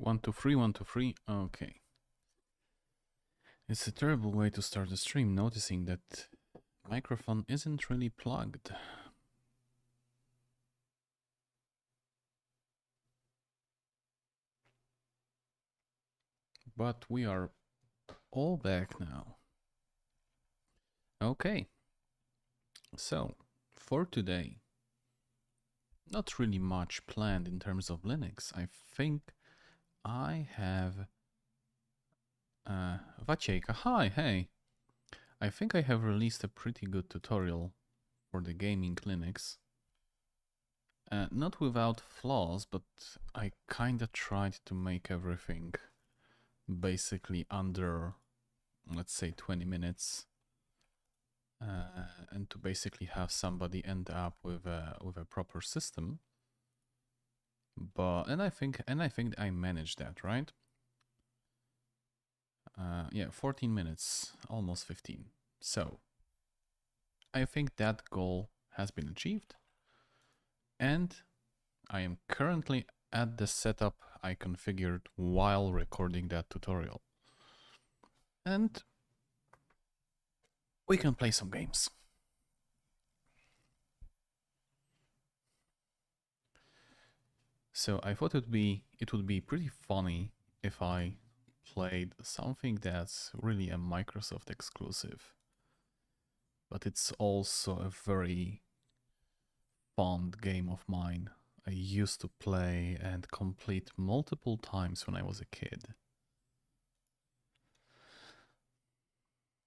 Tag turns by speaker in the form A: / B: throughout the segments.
A: One, two, three, 1, 2, 3. Okay. It's a terrible way to start a stream, noticing that microphone isn't really plugged. But we are all back now. Okay. So, for today, not really much planned in terms of Linux. I think I have... Vaciejka, hi, hey. I think I have released a pretty good tutorial for the gaming Linux. Not without flaws, but I kinda tried to make everything basically under, let's say, 20 minutes. And to basically have somebody end up with a proper system. But I think I managed that, right? Yeah, 14 minutes, almost 15. So I think that goal has been achieved, and I am currently at the setup I configured while recording that tutorial. And we can play some games. So I thought it would be pretty funny if I played something that's really a Microsoft exclusive. But it's also a very fond game of mine. I used to play and complete multiple times when I was a kid.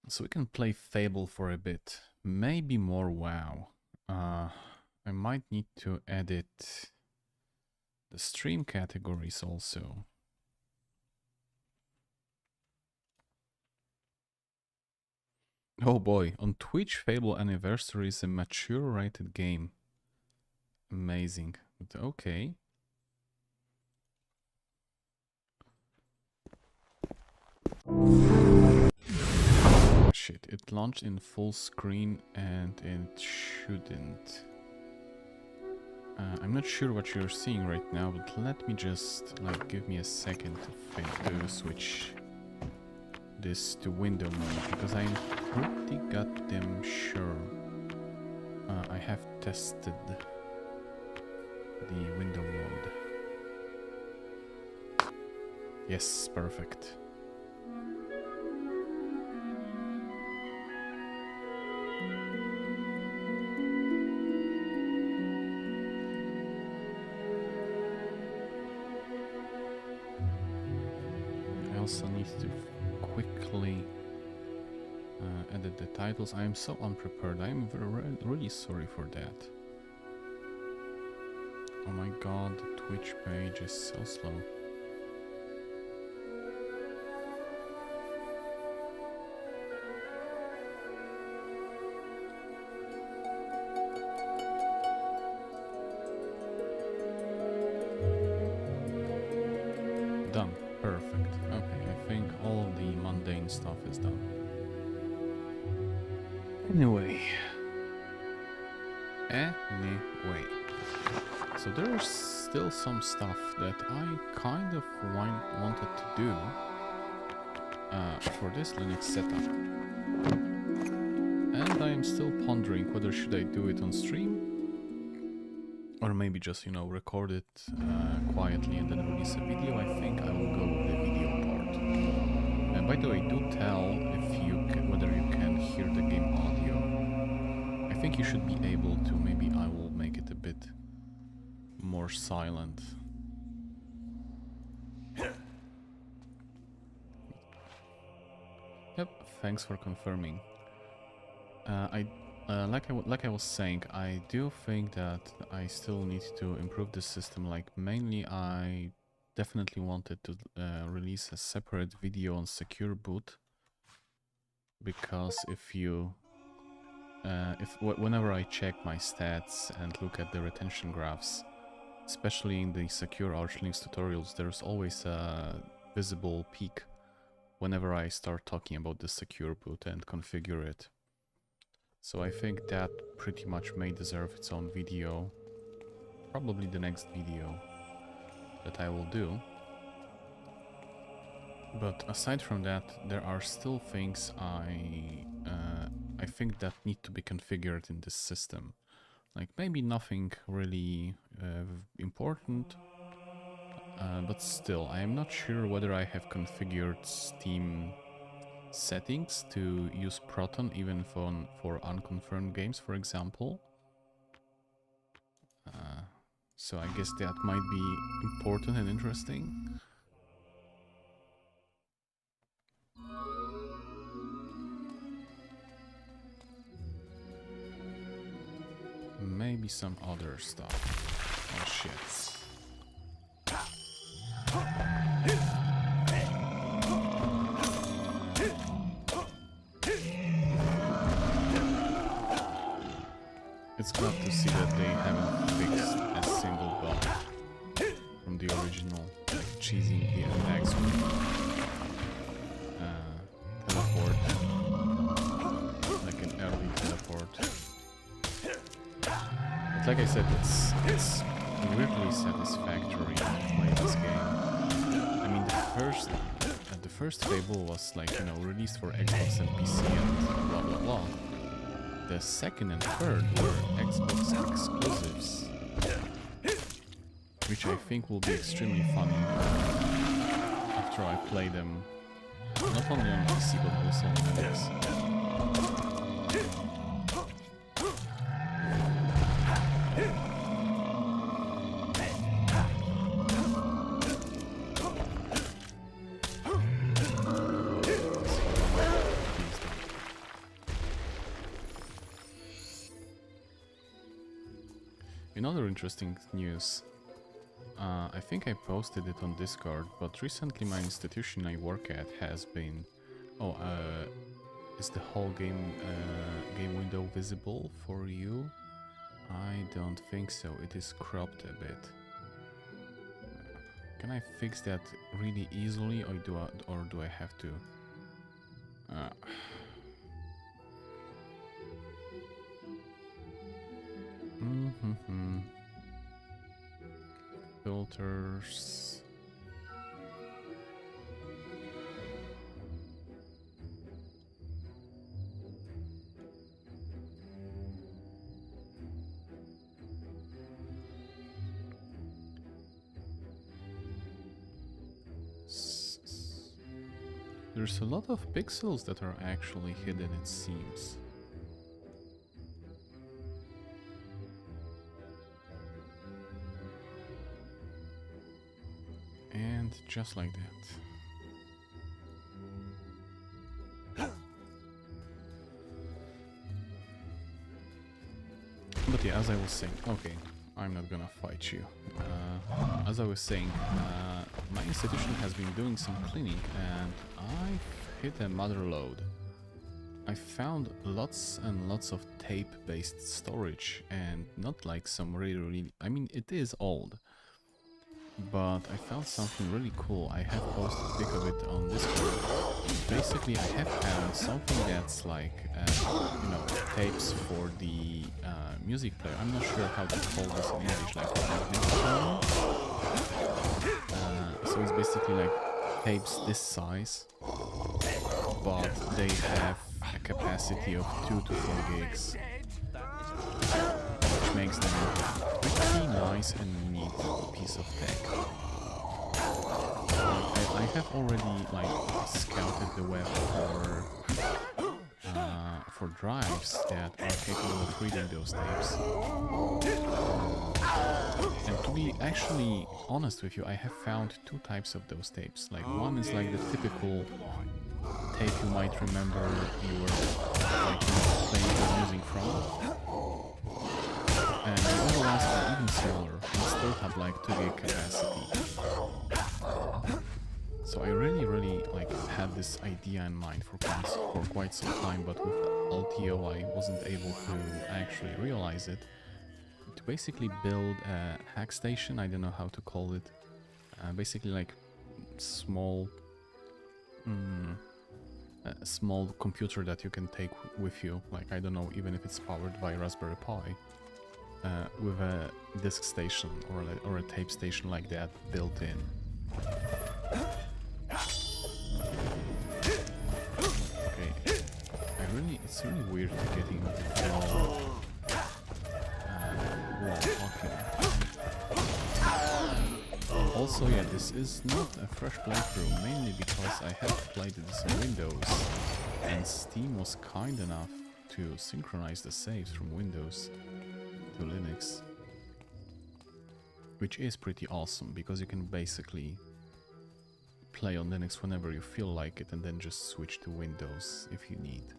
A: So we can play Fable for a bit, maybe more WoW. I might need to edit the stream categories also. Oh boy, on Twitch Fable Anniversary is a mature rated game. Amazing. But okay. Shit, it launched in full screen and it shouldn't. I'm not sure what you're seeing right now, but let me just, like, give me a second to switch this to window mode, because I'm pretty goddamn sure I have tested the window mode. Yes, perfect. I also need to quickly edit the titles. I am so unprepared. I am really sorry for that. Oh my god, the Twitch page is so slow. Done. Perfect. Okay, I think all of the mundane stuff is done. Anyway. So there's still some stuff that I kind of wanted to do for this Linux setup. And I am still pondering whether should I do it on stream or maybe just, you know, record it quietly and then release a video. I think I will go with the video part. And by the way, do tell if whether you can hear the game audio. I think you should be able to. Maybe I will make it a bit more silent. Yep, thanks for confirming. Like I was saying, I do think that I still need to improve the system. Like, mainly I definitely wanted to release a separate video on secure boot, because whenever I check my stats and look at the retention graphs, especially in the secure ArchLinux tutorials, there's always a visible peak whenever I start talking about the secure boot and configure it. So I think that pretty much may deserve its own video. Probably the next video that I will do. But aside from that, there are still things I think that need to be configured in this system. Like maybe nothing really important, but still, I am not sure whether I have configured Steam settings to use Proton even for unconfirmed games, for example. So I guess that might be important and interesting. Maybe some other stuff. Oh shit. It's glad to see that they haven't fixed a single bug from the original, like cheesing the attacks with teleport, like an early teleport. But like I said, it's weirdly satisfactory to play this game. I mean, the first Fable was like, you know, released for Xbox and PC and blah blah blah. The second and third were Xbox exclusives, which I think will be extremely funny after I play them not only on PC but also on Linux. In other interesting news, I think I posted it on Discord, but recently my institution I work at has been... Oh, is the whole game window visible for you? I don't think so, it is cropped a bit. Can I fix that really easily, or do I have to... Filters. There's a lot of pixels that are actually hidden, it seems. And just like that. But yeah, as I was saying, okay, I'm not gonna fight you. As I was saying, my institution has been doing some cleaning and I hit a mother load. I found lots and lots of tape-based storage and not like some really... I mean, it is old. But I found something really cool. I have posted a pic of it on Discord. Basically, I have found something that's like, you know, tapes for the music player. I'm not sure how to call this in English, like so it's basically like tapes this size, but they have a capacity of 2 to 4 gigs, which makes them a pretty nice and neat piece of tech. I have already like scouted the web for drives that are capable of reading those tapes. And to be actually honest with you, I have found 2 types of those tapes. Like one is like the typical tape you might remember you were like playing your music from. And the other ones are even smaller and still have like 2 gig capacity. So I really like had this idea in mind for quite some time, but with LTO I wasn't able to actually realize it. To basically build a hack station, I don't know how to call it, basically like small a small computer that you can take with you, like I don't know, even if it's powered by Raspberry Pi, with a disk station or a tape station like that built in. it's really weird getting wall hacking. Also, yeah, this is not a fresh playthrough, mainly because I have played this on Windows, and Steam was kind enough to synchronize the saves from Windows to Linux, which is pretty awesome, because you can basically play on Linux whenever you feel like it, and then just switch to Windows if you need.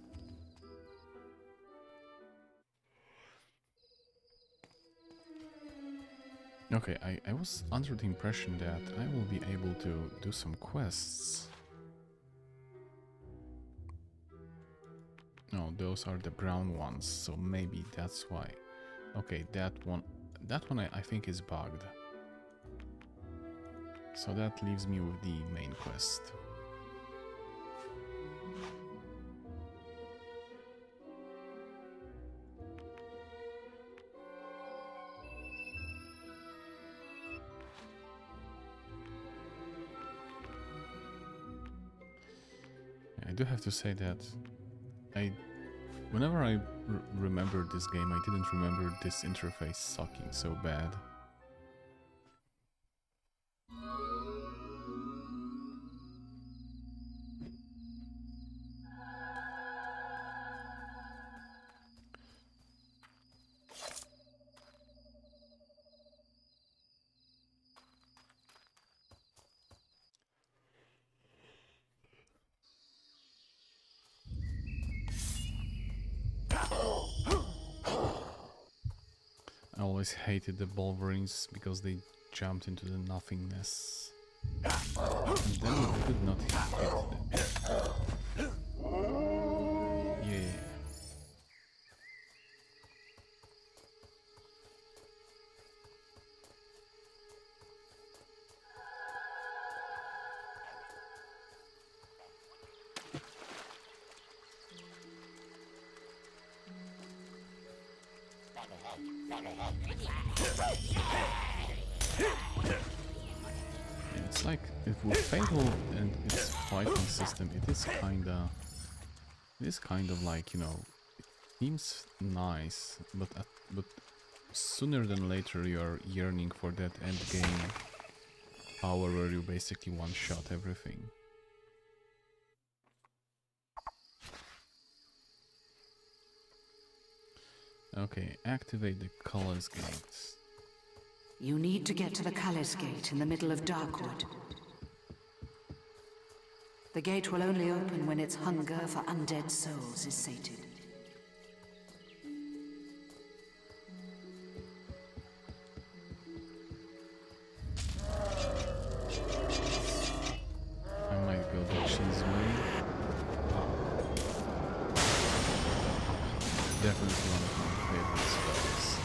A: Okay, I was under the impression that I will be able to do some quests. No, those are the brown ones, so maybe that's why. Okay, that one I think is bugged. So that leaves me with the main quest. I do have to say that whenever I remembered this game, I didn't remember this interface sucking so bad. I always hated the Wolverines because they jumped into the nothingness. And then you could not hit them. Yeah. It's like with Fatal and its fighting system, it is kind of like, you know, it seems nice, but sooner than later you are yearning for that end game power where you basically one-shot everything. Okay, activate the Cullis gates.
B: You need to get to the Cullis gate in the middle of Darkwood. The gate will only open when its hunger for undead souls is sated.
A: I might go the cheese way. Definitely one of my favorite spells.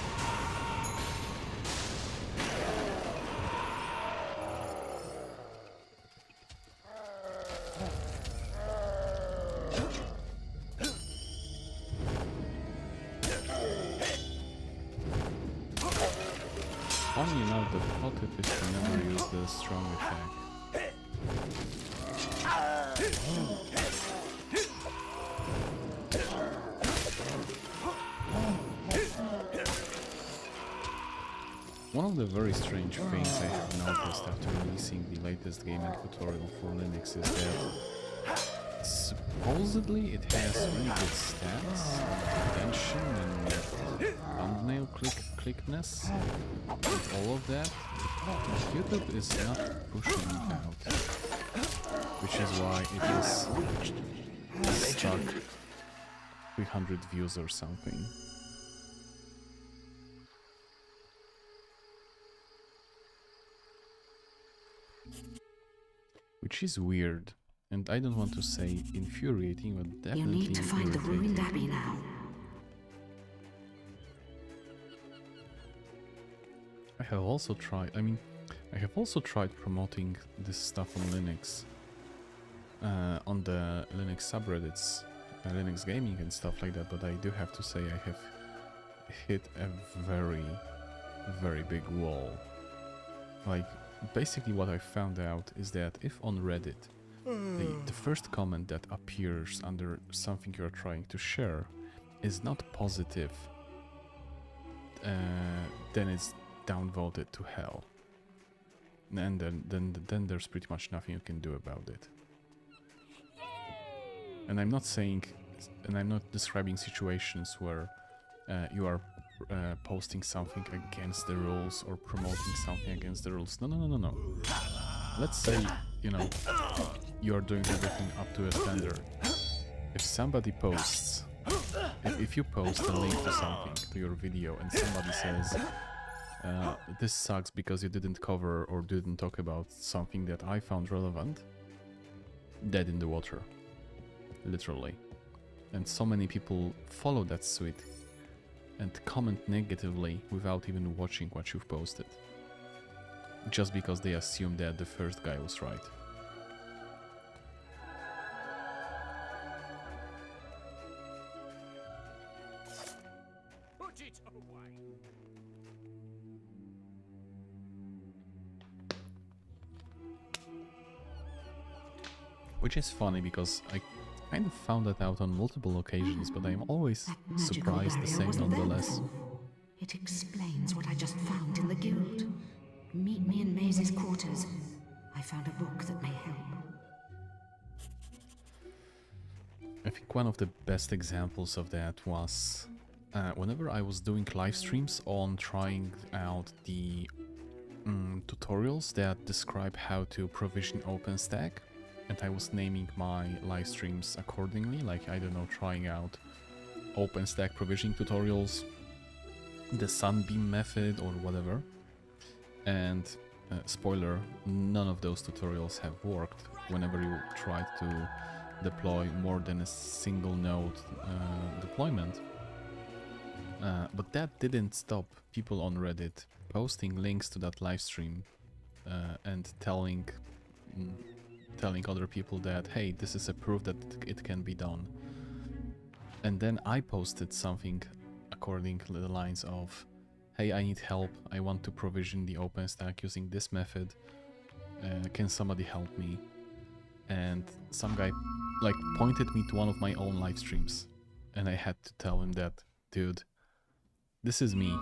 A: Funny enough, the plot tip is to never use the strong attack. One of the very strange things I have noticed after releasing the latest gaming tutorial for Linux is that supposedly it has really good stats, attention and thumbnail clickness, and all of that. YouTube is not pushing it out, which is why it is stuck 300 views or something. Which is weird, and I don't want to say infuriating, but definitely
B: You need to find the ruined abbey now.
A: I have also tried promoting this stuff on Linux, on the Linux subreddits, Linux gaming and stuff like that, but I do have to say I have hit a very, very big wall. Like, basically what I found out is that if on Reddit the first comment that appears under something you're trying to share is not positive, then it's downvoted to hell. And then there's pretty much nothing you can do about it. And I'm not saying, and I'm not describing situations where you are posting something against the rules or promoting something against the rules. No. Let's say, you know, you're doing everything up to a standard. If somebody posts, if you post a link to something, to your video, and somebody says, this sucks because you didn't cover or didn't talk about something that I found relevant, dead in the water, literally. And so many people follow that suit and comment negatively without even watching what you've posted, just because they assume that the first guy was right.
C: Put it away.
A: Which is funny because I kind of found that out on multiple occasions, but I'm always
B: That magical
A: surprised the
B: barrier
A: same
B: wasn't there
A: nonetheless.
B: before. It explains what I just found in the guild. Meet me in Maze's quarters. I found a book that may help.
A: I think one of the best examples of that was whenever I was doing live streams on trying out the tutorials that describe how to provision OpenStack, and I was naming my live streams accordingly, like, I don't know, trying out OpenStack provisioning tutorials, the Sunbeam method or whatever. And spoiler, none of those tutorials have worked whenever you try to deploy more than a single node deployment. But that didn't stop people on Reddit posting links to that live stream and telling other people that, hey, this is a proof that it can be done. And then I posted something according to the lines of, hey, I need help, I want to provision the OpenStack using this method, can somebody help me? And some guy like pointed me to one of my own live streams, and I had to tell him that, dude, this is me,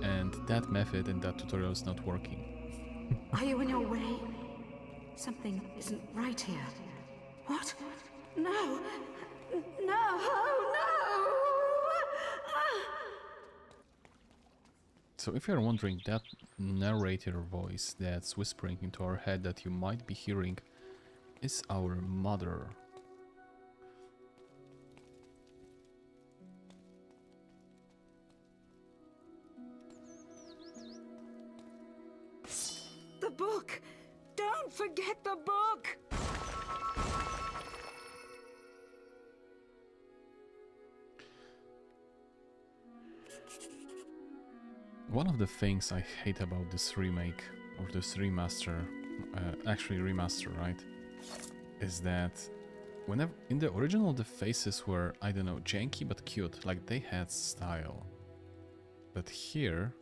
A: and that method and that tutorial is not working.
B: Are you in your way? Something isn't right here. What? No! No! Oh, no!
A: So if you're wondering, that narrator voice that's whispering into our head that you might be hearing is our mother.
B: The book! Don't forget the book!
A: One of the things I hate about this remake, or this remaster, actually remaster, right, is that whenever in the original the faces were, I don't know, janky but cute, like they had style. But here,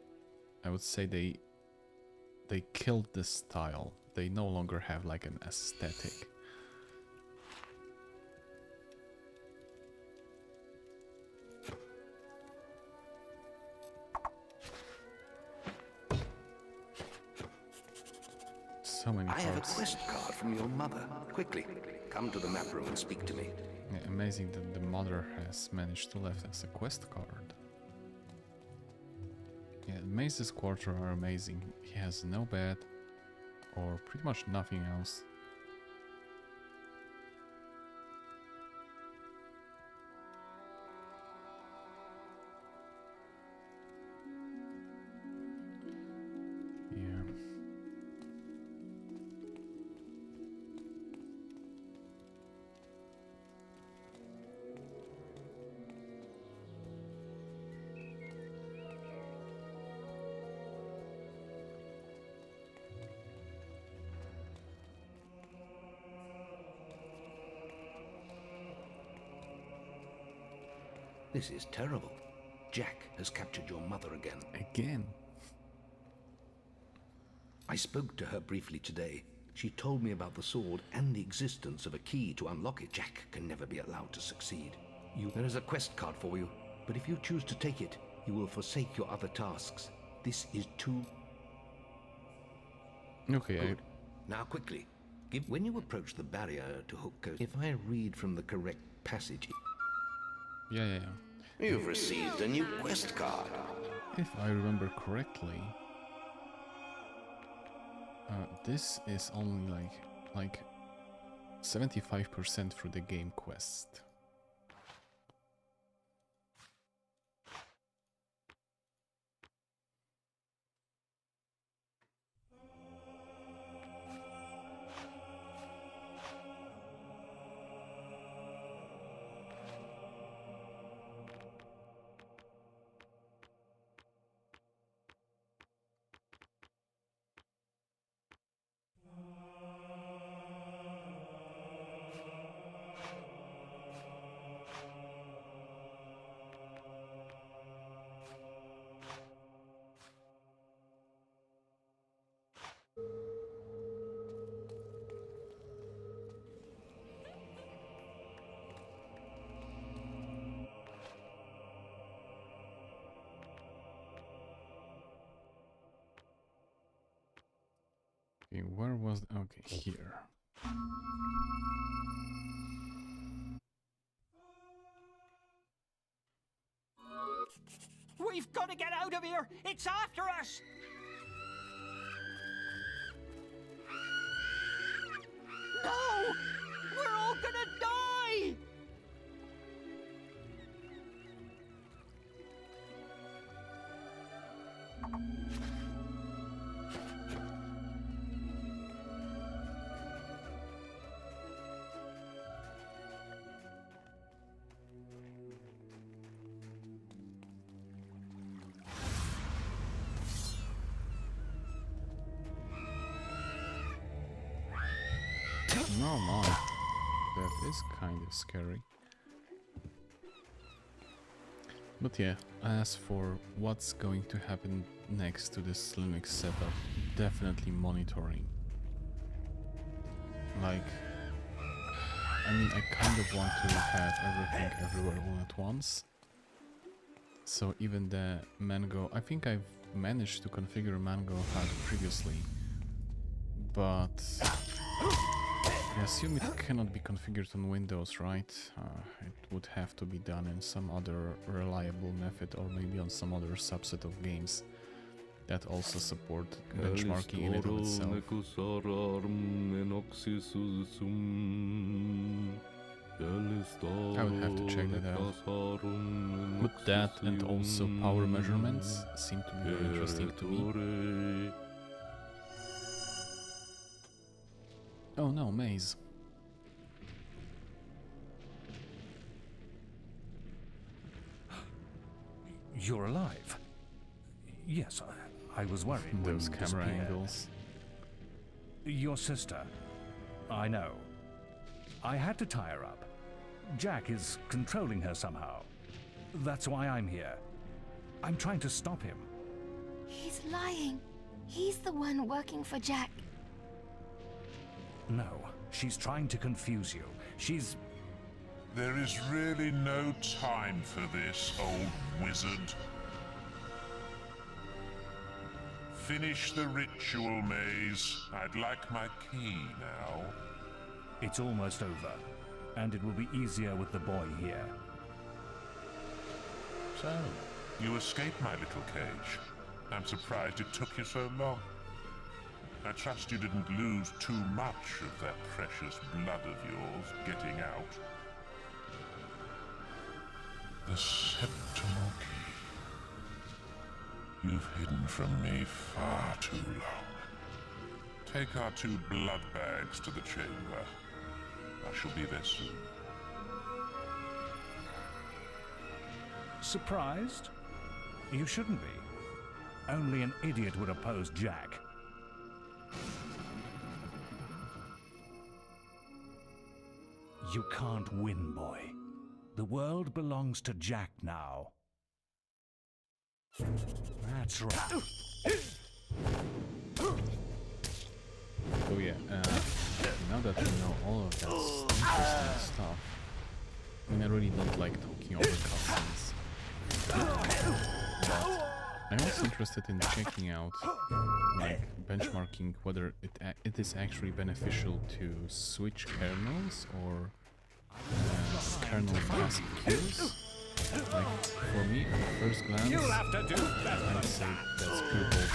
A: I would say they killed the style. They no longer have like an aesthetic. So many
D: I have a
A: parts.
D: quest card from your mother. Quickly, come to the map room and speak to me.
A: Yeah, amazing that the mother has managed to left us a quest card. Yeah, Maze's quarter are amazing. He has no bed, or pretty much nothing else. Yeah.
D: This is terrible. Jack has captured your mother again.
A: Again.
D: I spoke to her briefly today. She told me about the sword and the existence of a key to unlock it. Jack can never be allowed to succeed. There is a quest card for you, but if you choose to take it, you will forsake your other tasks. This is too...
A: Okay,
D: Good. Now quickly, when you approach the barrier to hook... If I read from the correct passage...
A: Yeah.
D: You've received a new quest card.
A: If I remember correctly, this is only like 75% through the game quest. Okay, where was... Okay, here.
C: We've got to get out of here! It's after us! No! We're all gonna die!
A: No, no. That is kind of scary. But yeah, as for what's going to happen next to this Linux setup, definitely monitoring. Like, I mean, I kind of want to have everything everywhere all at once. So even the Mango, I think I've managed to configure Mango HUD previously, but I assume it cannot be configured on Windows, right? It would have to be done in some other reliable method, or maybe on some other subset of games that also support benchmarking in it of itself. I would have to check that out. But that and also power measurements seem to be very interesting to me. Oh no, maze.
E: You're alive? Yes, I was worried.
A: Those
E: when
A: camera
E: disappeared.
A: angles.
E: Your sister. I know. I had to tie her up. Jack is controlling her somehow. That's why I'm here. I'm trying to stop him.
F: He's lying. He's the one working for Jack.
E: No, she's trying to confuse you. She's...
G: There is really no time for this, old wizard. Finish the ritual, Maze. I'd like my key now.
E: It's almost over. And it will be easier with the boy here.
G: So, you escaped my little cage. I'm surprised it took you so long. I trust you didn't lose too much of that precious blood of yours getting out. The septimal key. You've hidden from me far too long. Take our 2 blood bags to the chamber. I shall be there soon.
E: Surprised? You shouldn't be. Only an idiot would oppose Jack. You can't win, boy. The world belongs to Jack now. That's right.
A: Oh yeah, now that we know all of that interesting stuff, I mean, I really don't like talking over cutscenes. But I'm also interested in checking out, like, benchmarking whether it is actually beneficial to switch kernels or kernel task queues. Like, for me, at first glance, I'd say that's pure bullshit.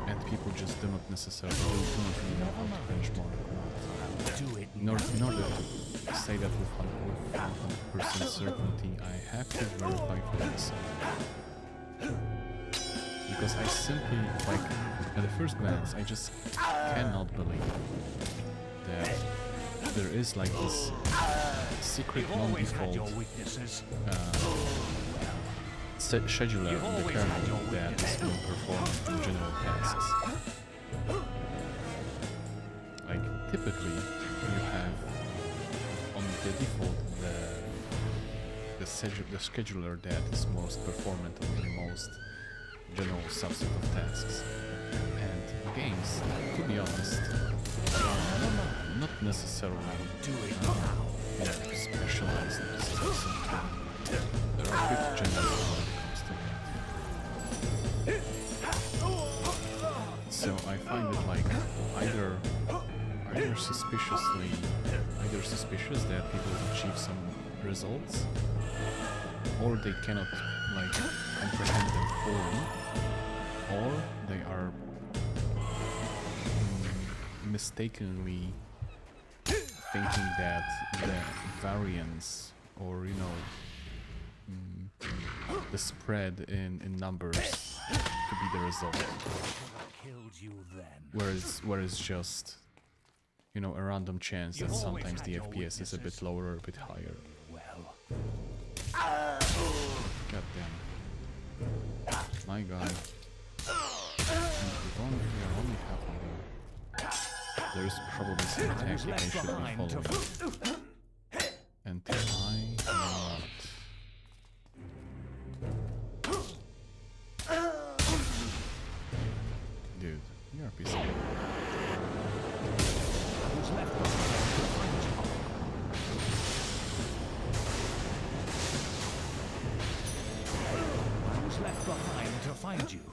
A: And people just do not necessarily really know how to benchmark or not. In order to say that with 100% certainty, I have to verify for myself. Because I simply, like, at the first glance, I just cannot believe that there is like this secret non-default scheduler in the kernel that is being performed in general tasks. Like, typically, you have on the default the scheduler that is most performant on the most general subset of tasks. And games, to be honest, are not necessarily specialized in this case. There are pretty general when it comes to that. So I find it like either suspicious that people achieve some results, or they cannot like comprehend them fully, or they are mistakenly thinking that the variance or, you know, the spread in numbers could be the result. Whereas just, you know, a random chance that sometimes the FPS is a bit lower or a bit higher. God damn. My God. We are only halfway there. There is probably some tactic I should be following. Until I not. Dude, you're a piece of work.
E: Who's left behind to find you?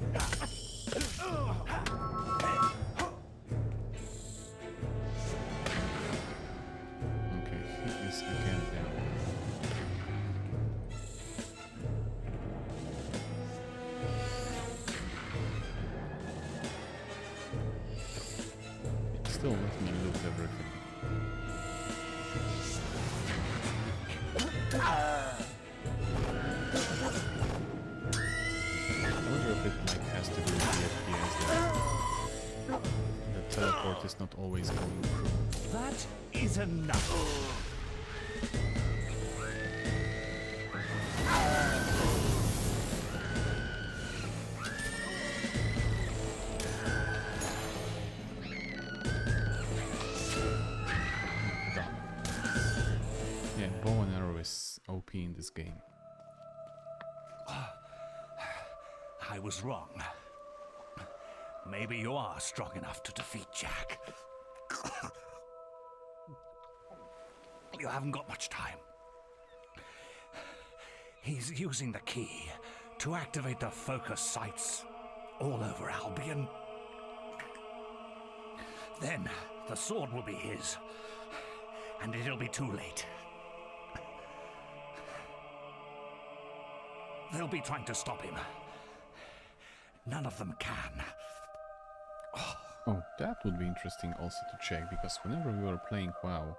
A: Okay, he is again down. Still let me loot everything. I wonder if it like has to do with the FPS that the teleport is not always going through.
E: That is enough.
A: Done. Yeah, bow and arrow is OP in this game.
E: I was wrong. Maybe you are strong enough to defeat Jack. You haven't got much time. He's using the key to activate the focus sites all over Albion. Then the sword will be his, and it'll be too late. They'll be trying to stop him. None of them can.
A: Oh, that would be interesting also to check, because whenever we were playing WoW,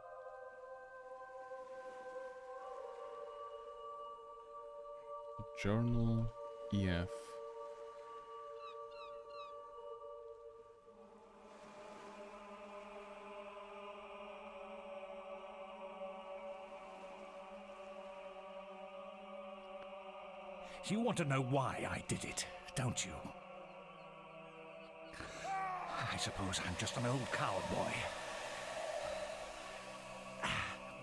A: journal EF.
E: You want to know why I did it, don't you? I suppose I'm just an old cowboy.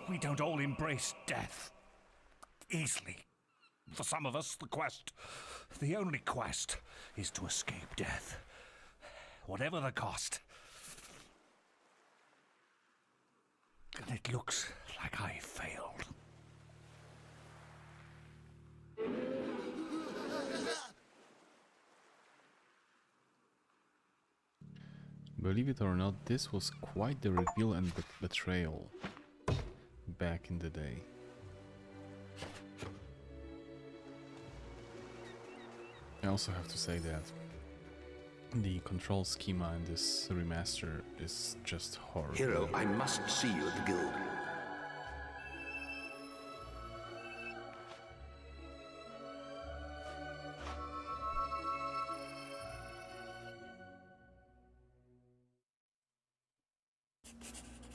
E: We don't all embrace death easily. For some of us, the only quest, is to escape death. Whatever the cost. And it looks like I failed.
A: Believe it or not, this was quite the reveal and betrayal back in the day. I also have to say that the control schema in this remaster is just horrible.
D: Hero, I must see you at the guild.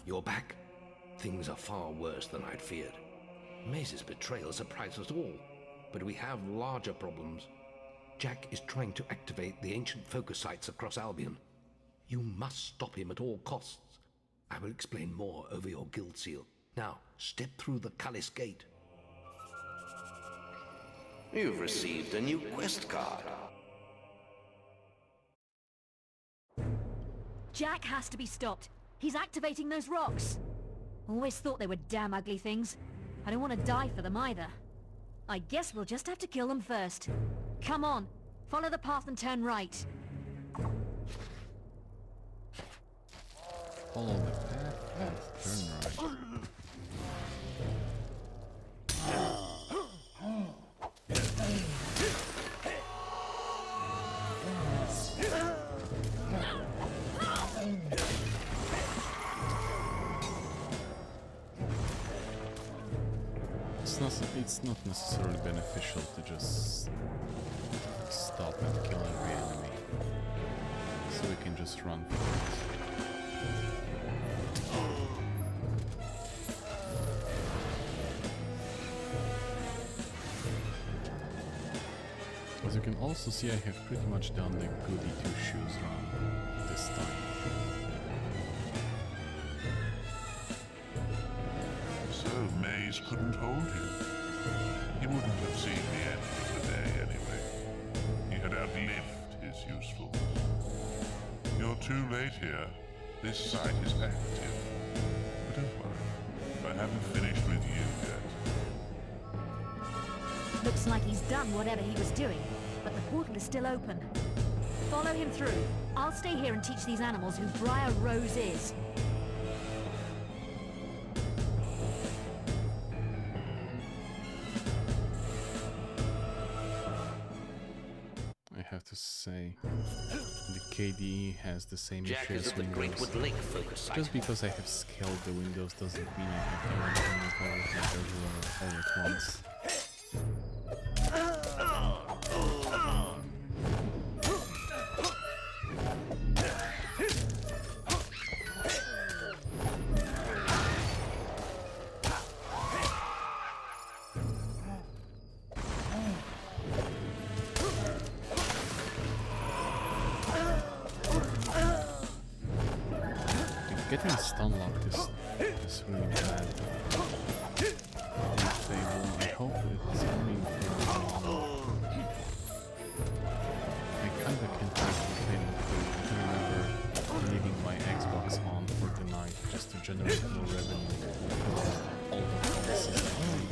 D: You're back. Things are far worse than I'd feared. Maze's betrayal surprised us all, but we have larger problems. Jack is trying to activate the ancient focus sites across Albion. You must stop him at all costs. I will explain more over your guild seal. Now, step through the Cullis gate.
H: You've received a new quest card.
I: Jack has to be stopped. He's activating those rocks. Always thought they were damn ugly things. I don't want to die for them either. I guess we'll just have to kill them first. Come on, follow the path and turn right.
A: Follow the path, turn right. It's not necessarily beneficial to just stop and kill every enemy, so we can just run for it. As you can also see, I have pretty much done the goody two-shoes run this time.
G: So Maze couldn't hold him. He wouldn't have seen the end of the day anyway. He had outlived his usefulness. You're too late here. This site is active. But don't worry, I haven't finished with you yet.
I: Looks like he's done whatever he was doing, but the portal is still open. Follow him through. I'll stay here and teach these animals who Briar Rose is.
A: I have to say, the KDE has the same
H: Jack
A: issue
H: is
A: as
H: at the
A: Windows.
H: Greatwood Lake focus site.
A: Just because I have scaled the windows doesn't mean I have to run everything everywhere all at once. Getting stun locked is really bad. I hope it's coming from... I kinda can't replicate it, but I can remember leaving my Xbox on for the night just to generate more revenue for all the promises I made.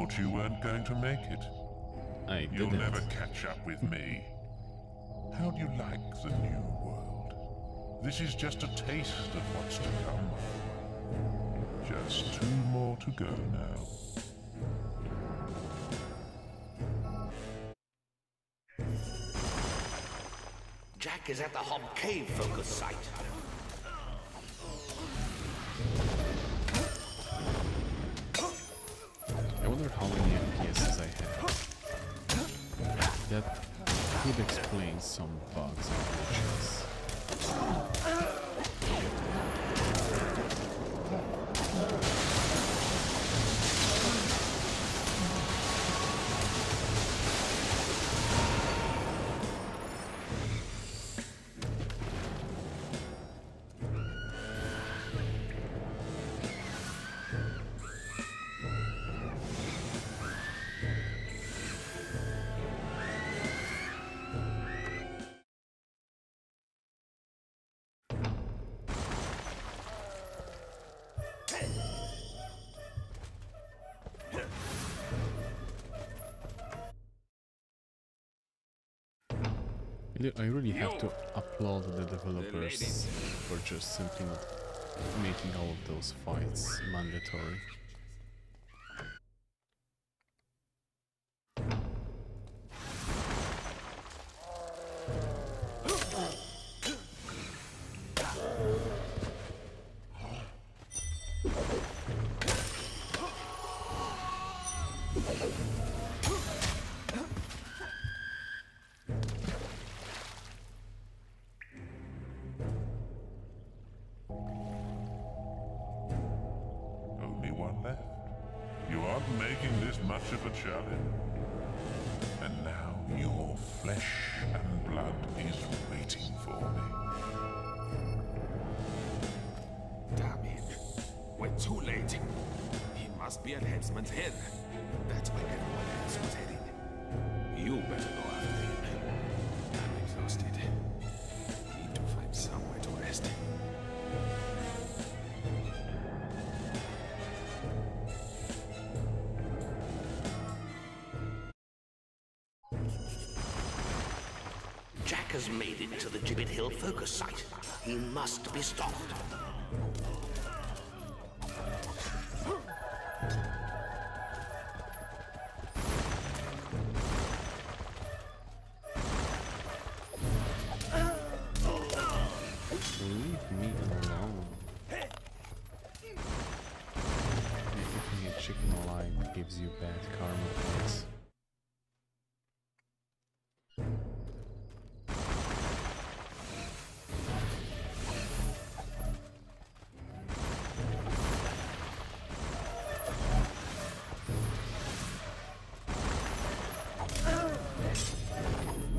G: thought you weren't going to make it.
A: I
G: You'll
A: didn't.
G: never catch up with me. How do you like the new world? This is just a taste of what's to come. Just 2 more to go now.
H: Jack is at the Hob Cave focus site.
A: I wonder how many FPSs I have. That could explain some bugs and glitches. I really have to applaud the developers for just simply making all of those fights mandatory.
G: Only one left. You aren't making this much of a challenge. And now your flesh and blood is waiting for me.
J: Damn it. We're too late. He must be at Headsman's Head. That's where everyone else was heading. You better go after him. I'm exhausted. Need to find somewhere to rest.
H: Jack has made it to the Gibbet Hill focus site. He must be stopped.
A: Leave me alone. Keeping a chicken alive gives you bad karma points.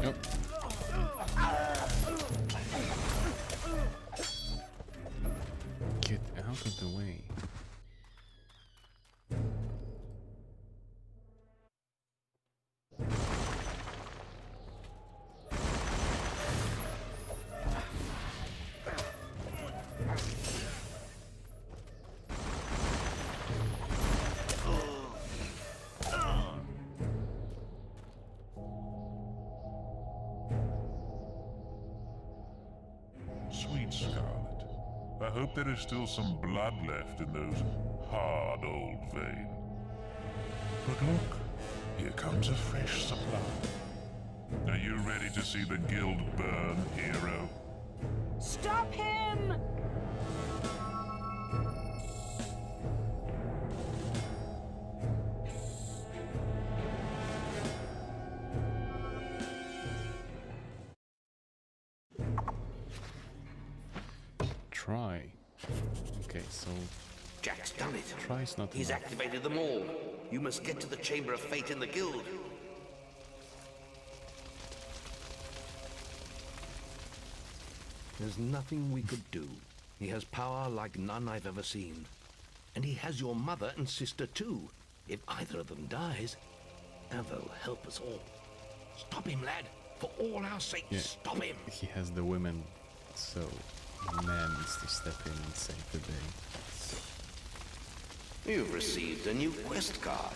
A: Yep. Get out of the way.
G: Sweet Scarlet, I hope there is still some blood left in those hard old veins. But look, here comes a fresh supply. Are you ready to see the guild burn, hero?
C: Stop him!
A: Try. Okay, so
H: Jack's done it.
A: try's not
H: He's
A: enough.
H: activated them all. You must get to the Chamber of Fate in the guild.
D: There's nothing we could do. He has power like none I've ever seen. And he has your mother and sister too. If either of them dies, Ava will help us all. Stop him, lad. For all our sakes,
A: Yeah.
D: stop him.
A: He has the women, so man needs to step in and save the day.
H: You've received a new quest card.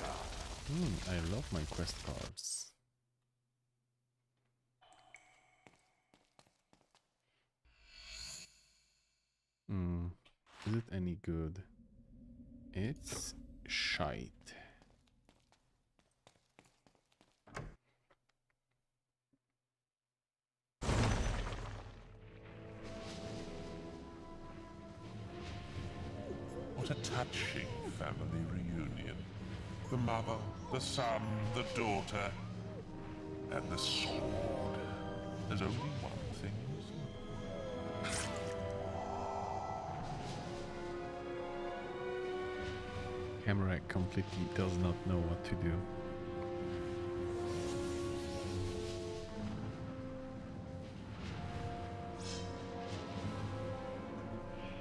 A: I love my quest cards. Is it any good? It's shite.
G: What a touching family reunion. The mother, the son, the daughter, and the sword. There's only one thing missing.
A: Hammerhead completely does not know what to do.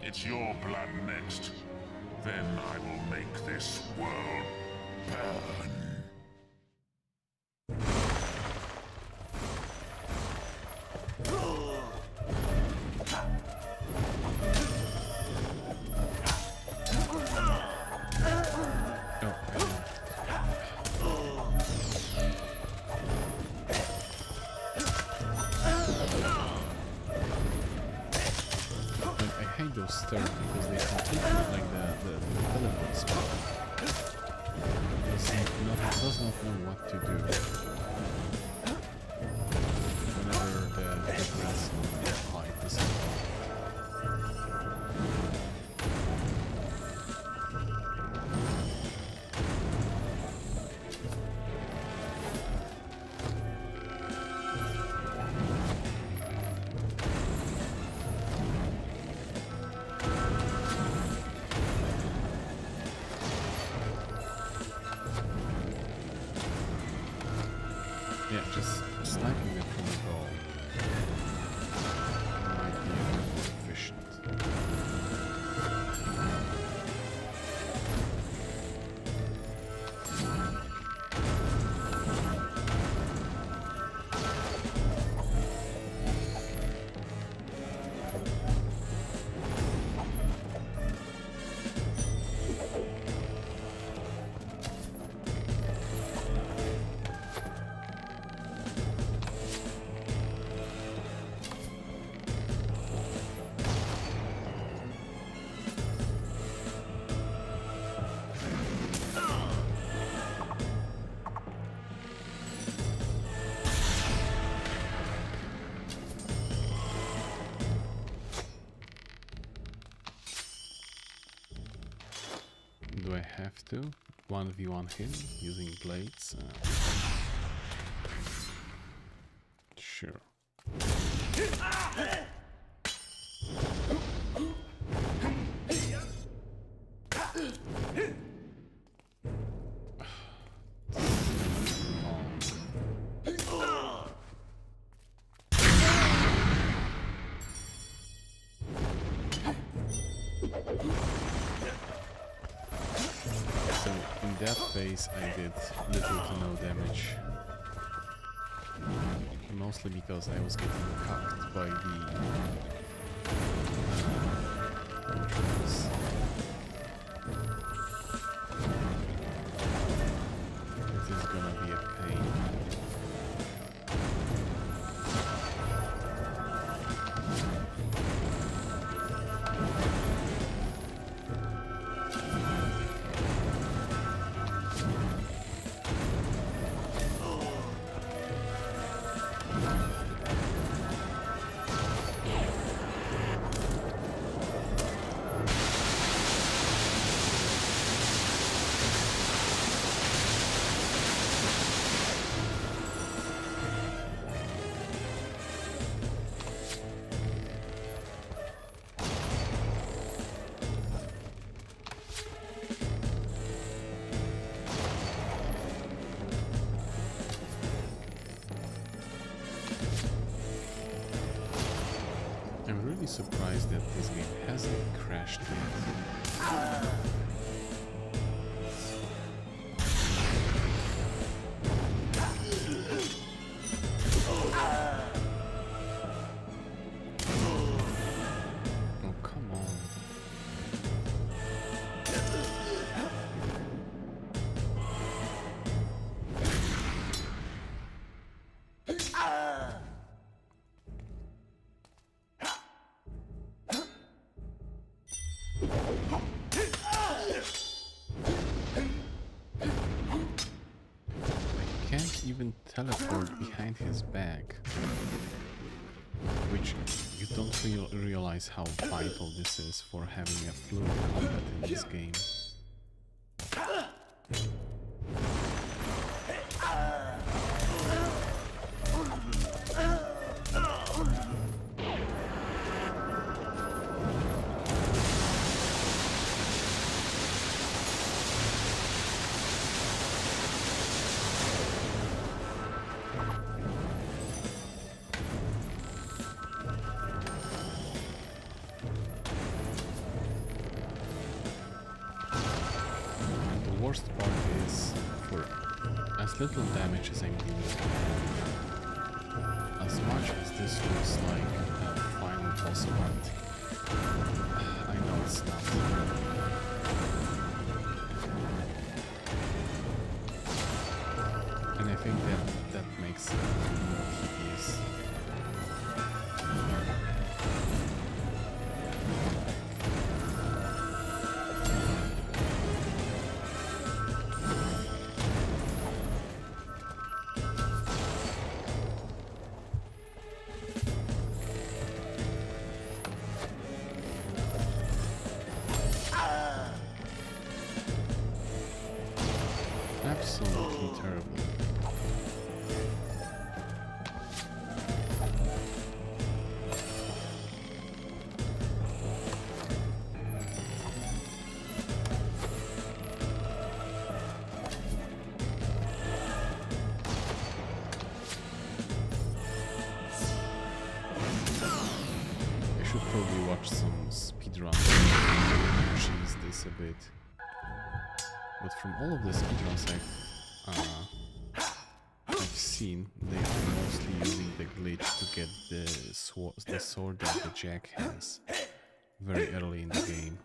G: It's your blood next. Then I will make this world burn.
A: Because they completely like the teleport spell does not know what to do whenever the difference in height is involved. Yeah, just sniping it from the goal might be a bit more efficient. Do I have to 1v1 him using blades? Sure. In that phase I did little to no damage. Mostly because I was getting cucked by the controls. It is gonna be a pain. I'm really surprised that this game hasn't crashed yet. Oh, come on. even teleport behind his back, which you don't realize how vital this is for having a fluid combat in this game. Worst part is, for as little damage as I'm dealing, as much as this looks like a final boss fight, I know it's not. And I think that makes it more tedious. Absolutely terrible. I should probably watch some speedruns to cheese this a bit. But from all of the speedruns I've seen, they are mostly using the glitch to get the sword that the Jack has very early in the game.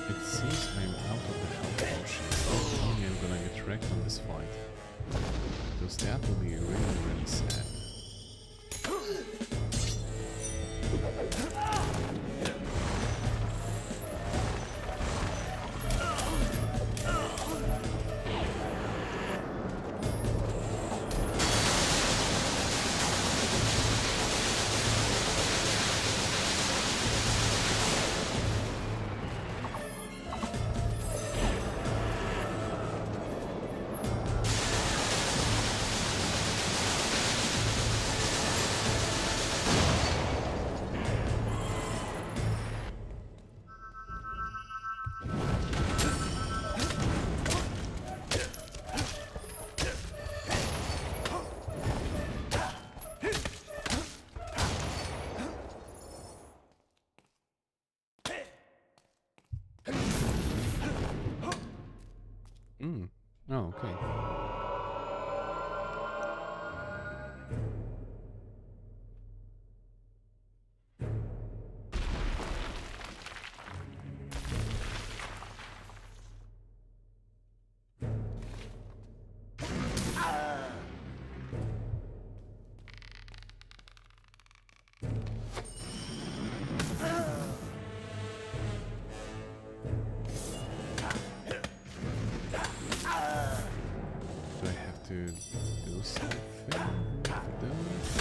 A: It seems I'm out of the health potions. Only I'm gonna get wrecked on this fight. Because that will be really, really sad. Oh, okay. To do something with those.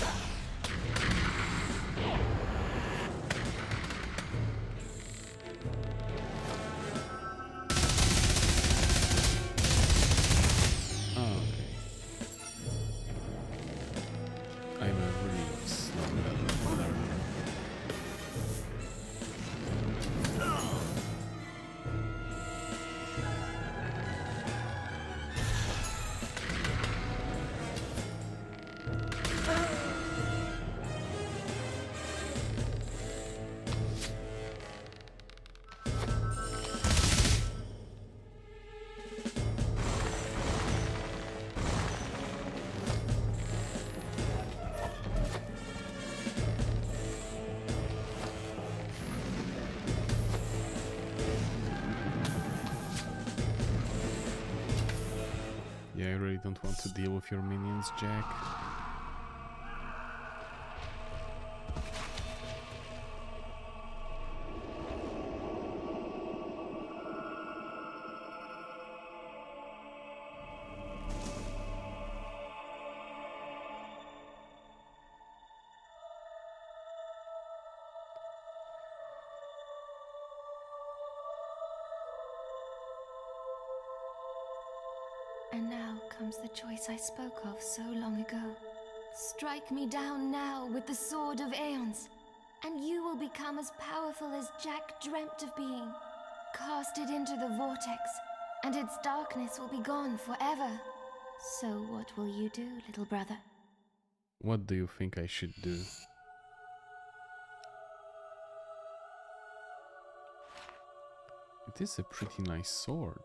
A: don't want to deal with your minions, Jack.
F: And now comes the choice I spoke of so long ago. Strike me down now with the sword of Aeons, and you will become as powerful as Jack dreamt of being. Cast it into the vortex, and its darkness will be gone forever. So what will you do, little brother?
A: What do you think I should do? It is a pretty nice sword.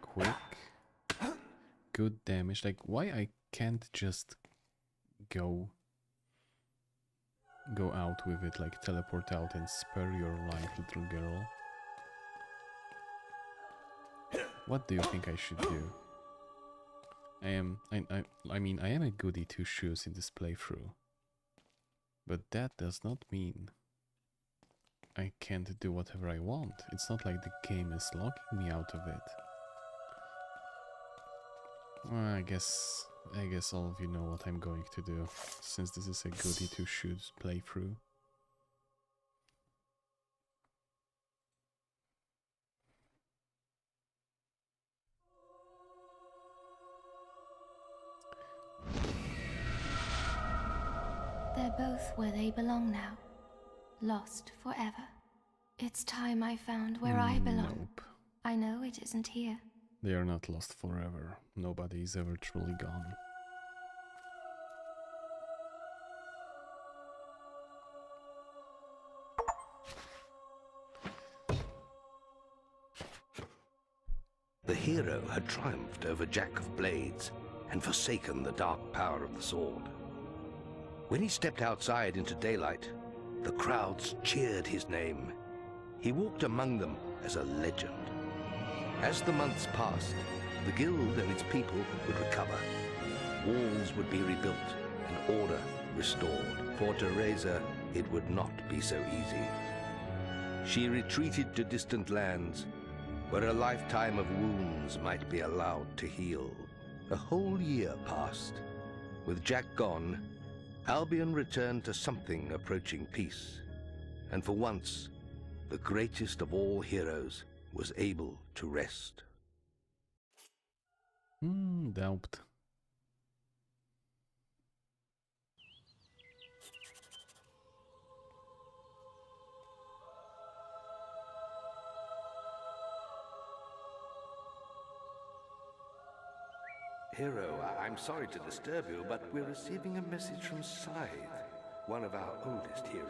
A: Quick. Good damage. Like, why I can't just go out with it, like teleport out and spare your life, little girl? What do you think I should do? I mean, I am a goody two shoes in this playthrough, but that does not mean I can't do whatever I want. It's not like the game is locking me out of it. Well, I guess all of you know what I'm going to do, since this is a goody two shoes playthrough.
F: They're both where they belong now. Lost forever. It's time I found where I belong.
A: Nope.
F: I know it isn't here.
A: They are not lost forever. Nobody is ever truly gone.
D: The hero had triumphed over Jack of Blades and forsaken the dark power of the sword. When he stepped outside into daylight, the crowds cheered his name. He walked among them as a legend. As the months passed, the guild and its people would recover. Walls would be rebuilt and order restored. For Teresa, it would not be so easy. She retreated to distant lands, where a lifetime of wounds might be allowed to heal. A whole year passed. With Jack gone, Albion returned to something approaching peace. And for once, the greatest of all heroes was able to rest.
A: Doubt.
D: Hero, I'm sorry to disturb you, but we're receiving a message from Scythe, one of our oldest heroes.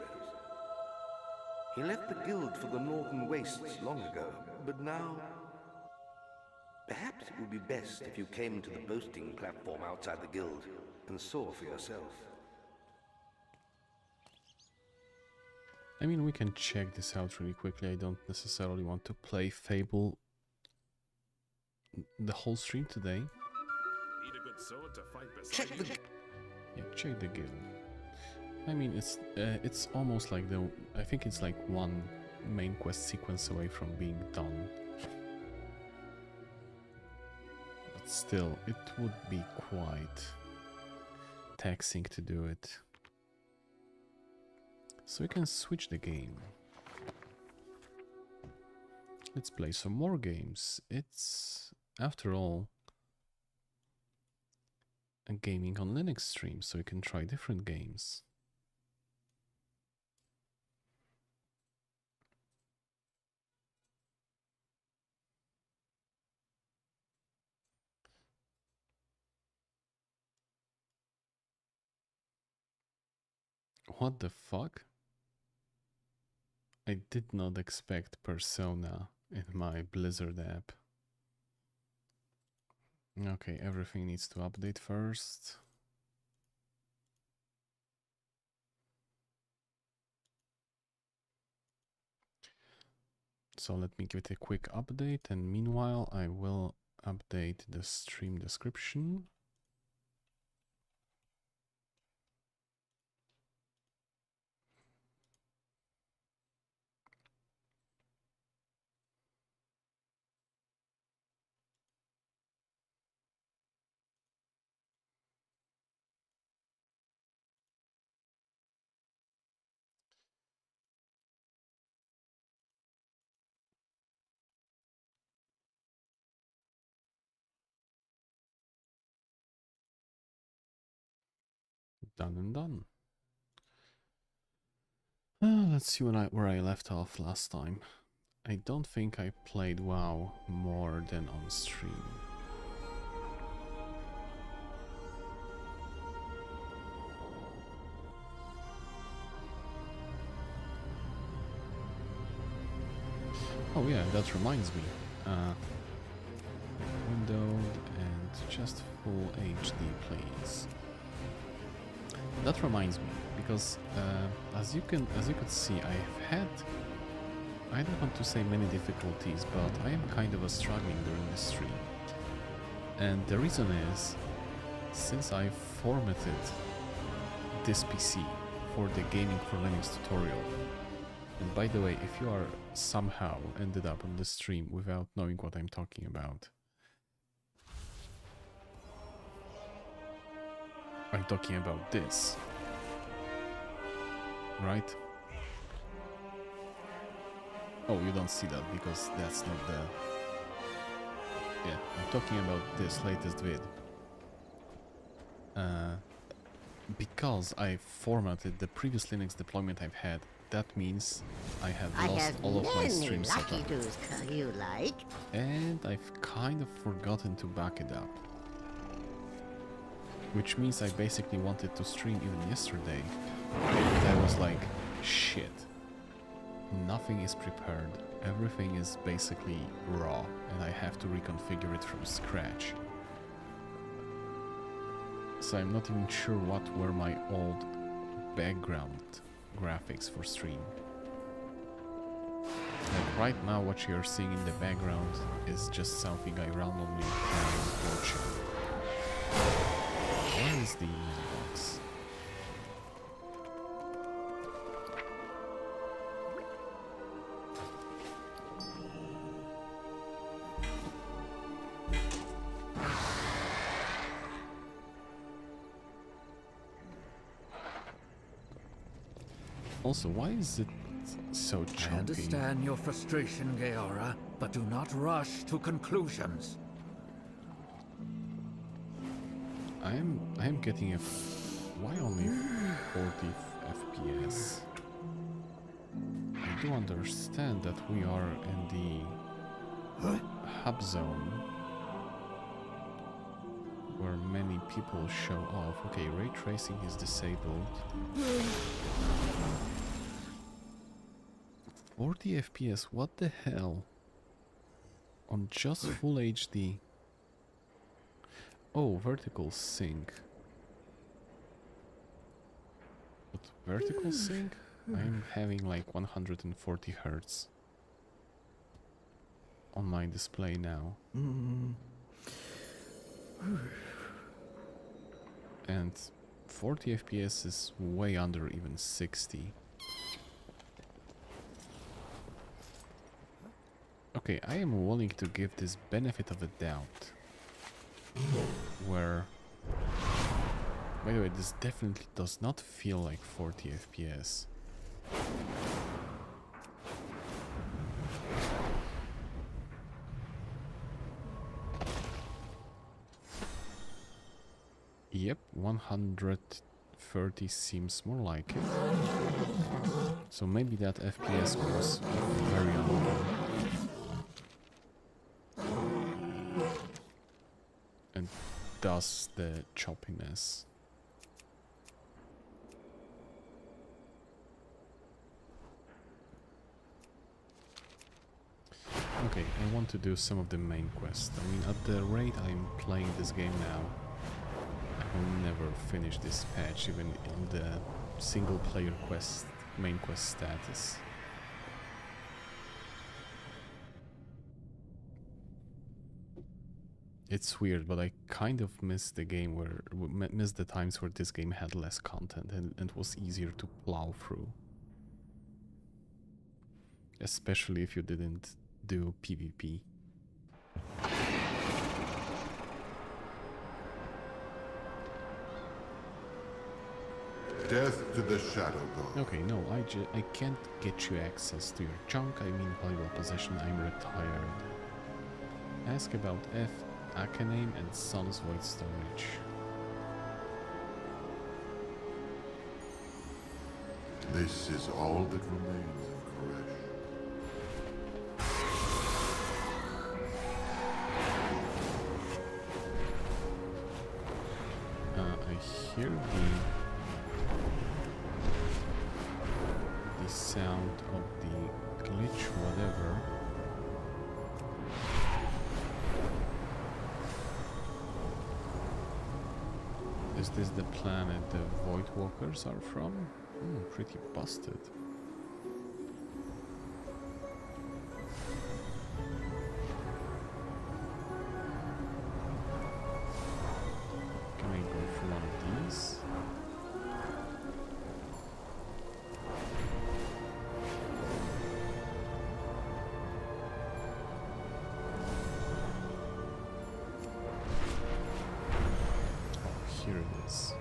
D: He left the guild for the Northern Wastes long ago, but now... Perhaps it would be best if you came to the boasting platform outside the guild and saw for yourself.
A: I mean, we can check this out really quickly. I don't necessarily want to play Fable the whole stream today.
J: Need a good sword to fight beside
D: Check
J: you.
A: Yeah, check the guild. I mean, it's almost like I think it's like one main quest sequence away from being done. But still, it would be quite taxing to do it. So we can switch the game. Let's play some more games. It's, after all, a gaming on Linux stream, so we can try different games. What the fuck? I did not expect Persona in my Blizzard app. Okay, everything needs to update first. So let me give it a quick update, and meanwhile I will update the stream description. Done and done. Let's see where I left off last time. I don't think I played WoW more than on stream. Oh yeah, that reminds me. Windowed and just full HD, please. That reminds me, because as you could see, I've had, I don't want to say many difficulties, but I am kind of struggling during this stream. And the reason is, since I formatted this PC for the Gaming for Linux tutorial, and by the way, if you are somehow ended up on the stream without knowing what I'm talking about, I'm talking about this, right? Oh, you don't see that because that's not the... Yeah, I'm talking about this latest vid. Because I formatted the previous Linux deployment I've had, that means I have lost all of my stream setup.
K: You like?
A: And I've kind of forgotten to back it up. Which means I basically wanted to stream even yesterday. And I was like, shit. Nothing is prepared. Everything is basically raw. And I have to reconfigure it from scratch. So I'm not even sure what were my old background graphics for stream. Like right now what you're seeing in the background is just something I randomly found watching. Where is the mailbox? Also, why is it so choppy?
L: I understand your frustration, Gaora, but do not rush to conclusions.
A: I am getting a... Why only 40 FPS? I do understand that we are in the hub zone where many people show off. Okay, ray tracing is disabled. 40 FPS, what the hell? On just full HD. Oh, vertical sync. But vertical sync? I'm having like 140 Hz on my display now. And 40 FPS is way under even 60. Okay, I am willing to give this benefit of a doubt. Where... By the way, this definitely does not feel like 40 FPS. Yep, 130 seems more like it. So maybe that FPS was very low. And thus the choppiness. Okay, I want to do some of the main quests. I mean, at the rate I'm playing this game now, I will never finish this patch, even in the single player quest, main quest status. It's weird, but I kind of miss the game where miss the times where this game had less content and was easier to plow through. Especially if you didn't do PvP.
K: Death to the Shadow God.
A: Okay, no, I can't get you access to your junk. I mean valuable possession. I'm retired. Ask about F, Akaname, and Sun's Void Storage.
K: This is all that remains of Koresh.
A: I hear the sound of the glitch, whatever. Is this the planet the Void Walkers are from? Pretty busted. Can I go for one of these? Oh, here it is.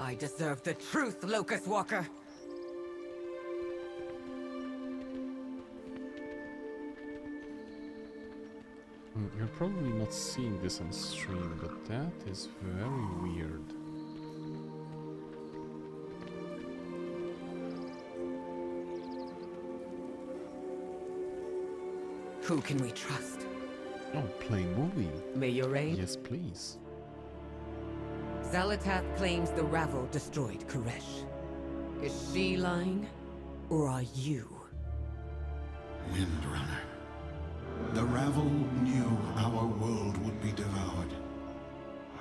C: I deserve the truth, Locust Walker.
A: You're probably not seeing this on stream, but that is very weird.
C: Who can we trust?
A: Oh, play movie.
C: May your reign?
A: Yes, please.
C: Xalatath claims the Ravel destroyed Koresh. Is she lying? Or are you?
M: Windrunner. The Ravel knew our world would be devoured.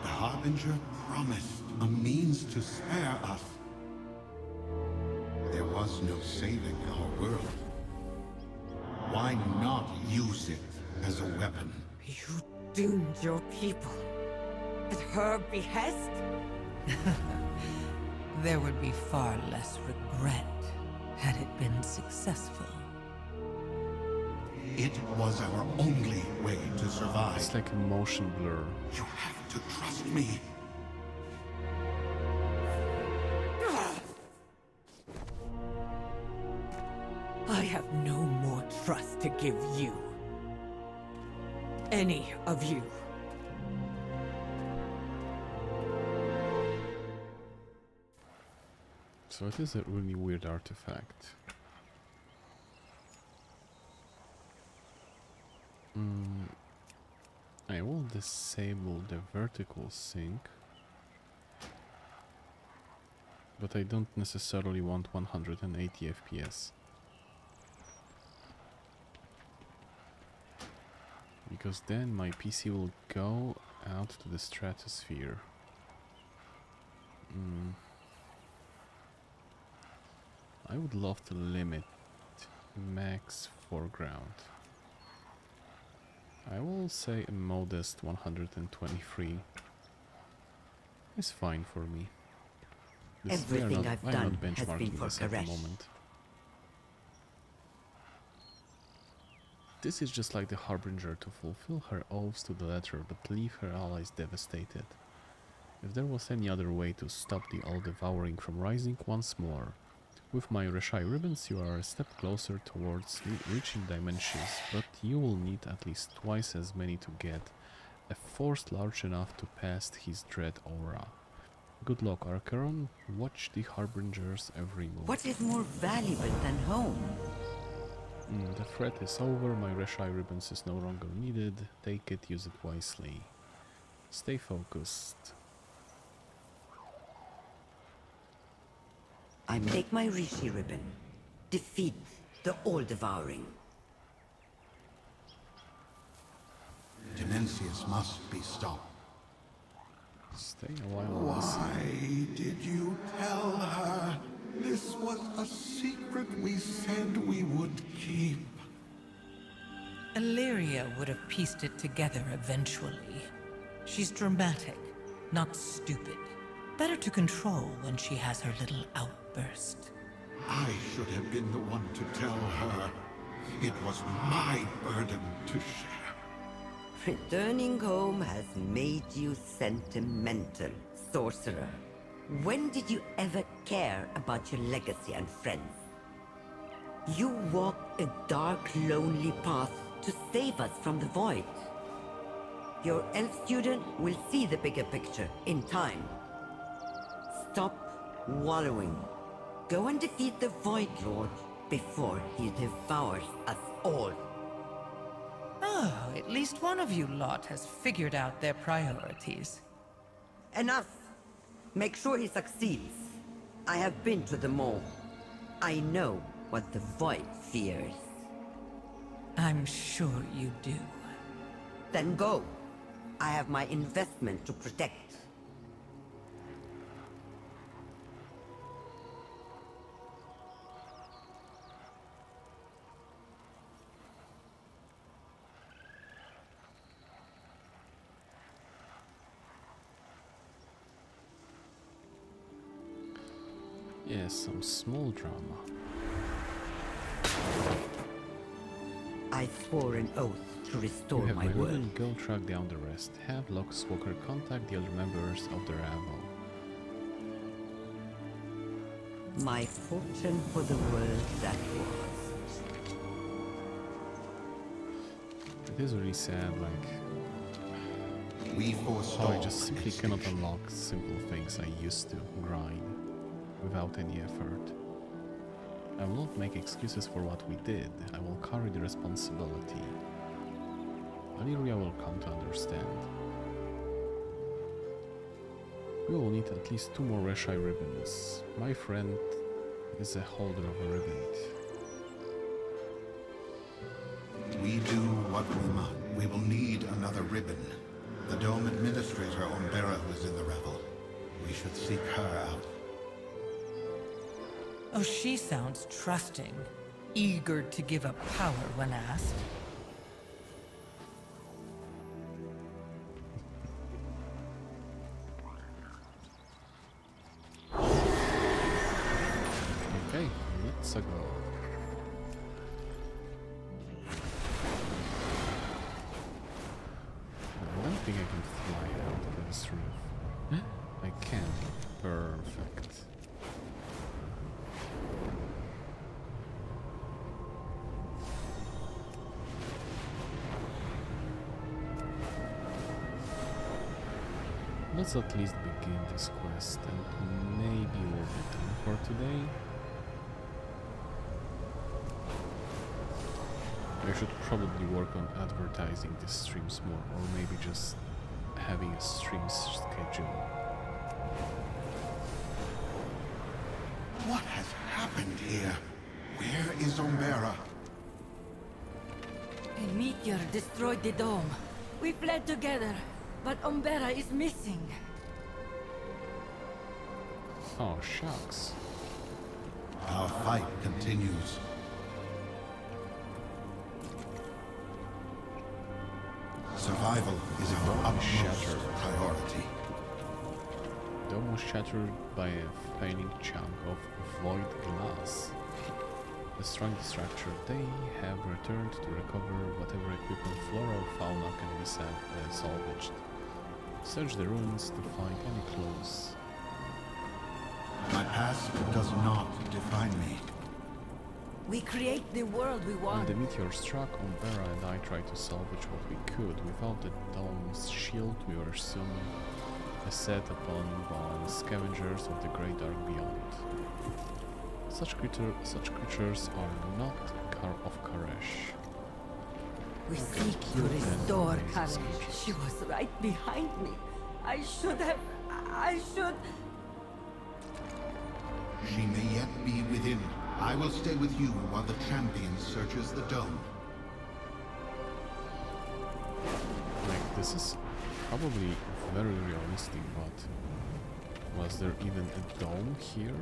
M: The Harbinger promised a means to spare us. There was no saving our world. Why not use it as a weapon?
C: You doomed your people. At her behest? There would be far less regret had it been successful.
M: It was our only way to survive.
A: It's like a motion blur.
M: You have to trust me.
C: I have no more trust to give you. Any of you.
A: So it is a really weird artifact. I will disable the vertical sync, but I don't necessarily want 180 FPS. Because then my PC will go out to the stratosphere. I would love to limit max foreground. I will say a modest 123 is fine for me.
C: Everything I've done
A: I'm not
C: has been
A: benchmarking
C: for
A: this at the
C: Koresh.
A: moment. This is just like the Harbinger to fulfill her oaths to the letter but leave her allies devastated. If there was any other way to stop the all-devouring from rising once more, with my Reshai ribbons you are a step closer towards reaching dimensions, but you will need at least twice as many to get A force large enough to pass his dread aura. Good luck, Archeron. Watch the Harbinger's every move.
C: What is more valuable than home?
A: The threat is over. My Reshai ribbons is no longer needed. Take it, use it wisely. Stay focused.
C: I take my Rishi ribbon. Defeat the all-devouring.
M: Dimensius must be stopped.
A: Stay a while.
M: Why did you tell her? This was a secret we said we would keep.
N: Illyria would have pieced it together eventually. She's dramatic, not stupid. Better to control when she has her little outburst.
M: I should have been the one to tell her. It was my burden to share.
C: Returning home has made you sentimental, sorcerer. When did you ever care about your legacy and friends? You walked a dark, lonely path to save us from the void. Your elf student will see the bigger picture in time. Stop wallowing. Go and defeat the Void Lord before he devours us all.
N: Oh, at least one of you lot has figured out their priorities.
C: Enough! Make sure he succeeds. I have been to the mall. I know what the Void fears.
N: I'm sure you do.
C: Then go. I have my investment to protect.
A: Yes, some small drama.
C: I swore an oath to restore
A: You have
C: my
A: my
C: word.
A: ribbon, go track down the rest. Have Lockswalker contact the other members of the Rabble.
C: My fortune for the world that was.
A: It is really sad, like...
M: We
A: how I
M: forestall
A: just simply cannot unlock simple things I used to grind without any effort. I will not make excuses for what we did. I will carry the responsibility. Illyria will come to understand. We will need at least 2 more Reshai ribbons. My friend is a holder of a ribbon.
M: We do what we must. We will need another ribbon. The Dome Administrator Umbera was in the revel. We should seek her out.
N: Oh, she sounds trusting, eager to give up power when asked.
A: Okay, let's go. I don't think I can fly out of this roof. I can. Perfect. Let's at least begin this quest, and maybe we'll be done for today. I should probably work on advertising these streams more, or maybe just having a stream schedule.
M: What has happened here? Where is Umbera?
O: A meteor destroyed the dome. We fled together, but Umbera is missing.
A: Oh, shucks.
M: Our fight continues. Survival is our utmost priority.
A: Dome was shattered by a failing chunk of void glass. Destroying the structure, they have returned to recover whatever equipment, flora or fauna can be salvaged. Search the ruins to find any clues.
M: My past does not define me.
O: We create the world we
A: When
O: want.
A: the meteor struck, Umbera and I tried to salvage what we could. Without the dome's shield, we were soon beset upon by scavengers of the great dark beyond. Such creatures are not of Karesh.
O: We seek to restore Karesh. She was right behind me. I should.
M: She may yet be within. I will stay with you while the champion searches the dome.
A: Like, this is probably very realistic, but was there even a dome here?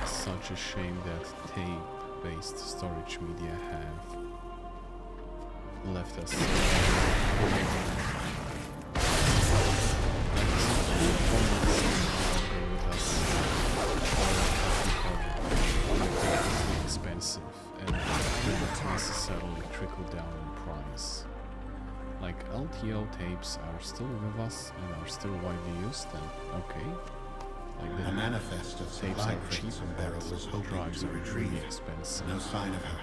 A: Such a shame that tape-based storage media have left us. Expensive and didn't necessarily trickle down in price. Like, LTO tapes are still with us and are still widely used, and okay. Like,
M: The manifest of
A: tapes
M: supply
A: are cheap,
M: crates Umbera
A: but
M: was hoping
A: drives
M: to
A: are
M: retrieve.
A: really expensive.
M: No sign of her.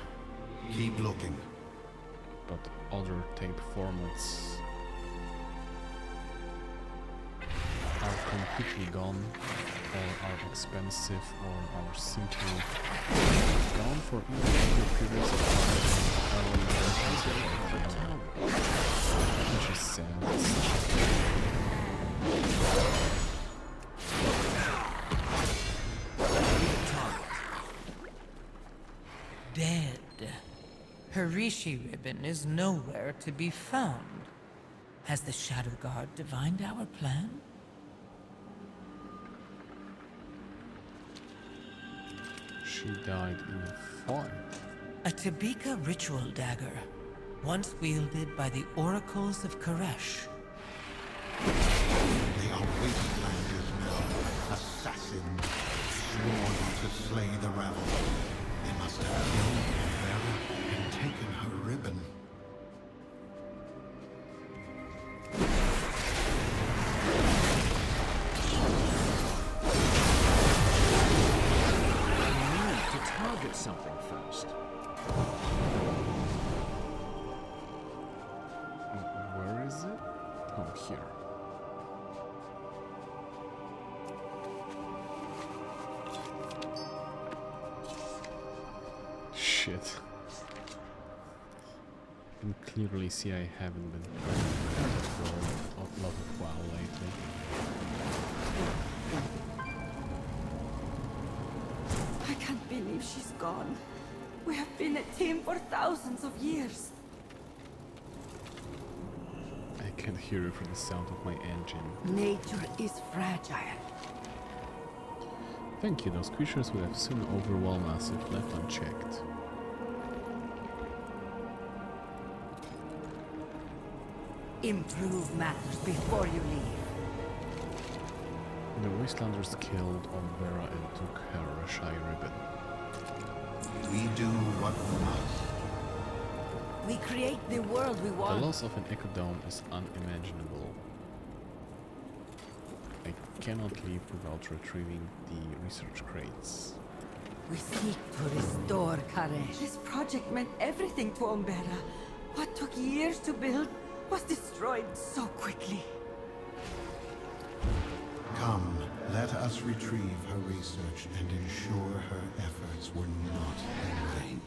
M: Keep looking.
A: But other tape formats are completely gone, or are expensive, or are simply gone for individual periods of time, which is sad.
N: Dead. Her Rishi ribbon is nowhere to be found. Has the Shadow Guard divined our plan?
A: She died in a fight.
N: A Tabika ritual dagger, once wielded by the oracles of Karesh.
M: They are wastelanders now. Assassins. Sworn to slay the rabble. They must have killed Umbera and taken her ribbon.
L: We need to target something first.
A: Where is it? Oh, here. Shit. You can clearly see I haven't been playing for a lot of while lately.
O: I can't believe she's gone. We have been a team for thousands of years.
A: I can hear it from the sound of my engine.
O: Nature is fragile.
A: Thank you, those creatures would have soon overwhelmed us if left unchecked.
O: Improve matters before you leave.
A: The Wastelanders killed Umbera and took her Rashai ribbon.
M: We do what we must.
O: We create the world we
A: The
O: want.
A: loss of an ecodome is unimaginable. I cannot leave without retrieving the research crates.
O: We seek to restore Karesh. This project meant everything to Umbera. What took years to build was destroyed so quickly.
M: Come, let us retrieve her research and ensure her efforts were not in vain.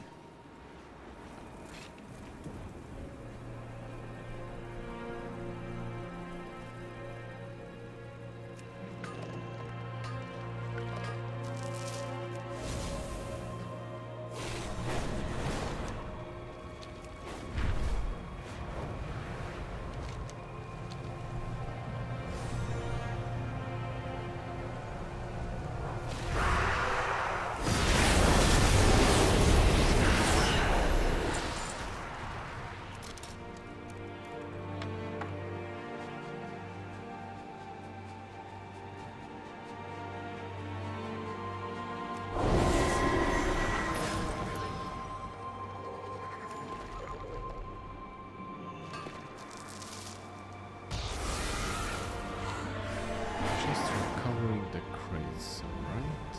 A: just recovering the crates, alright?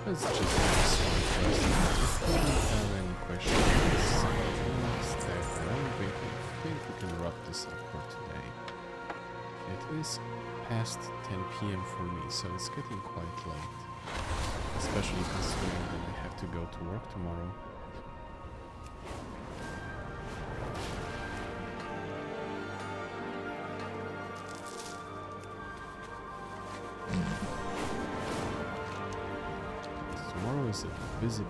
A: Let's just do this one first. If you don't have any questions, Linux&tech, I think we can wrap this up for today. It is past 10 PM for me, so it's getting quite late. Especially considering that I have to go to work tomorrow. Tomorrow is a busy day.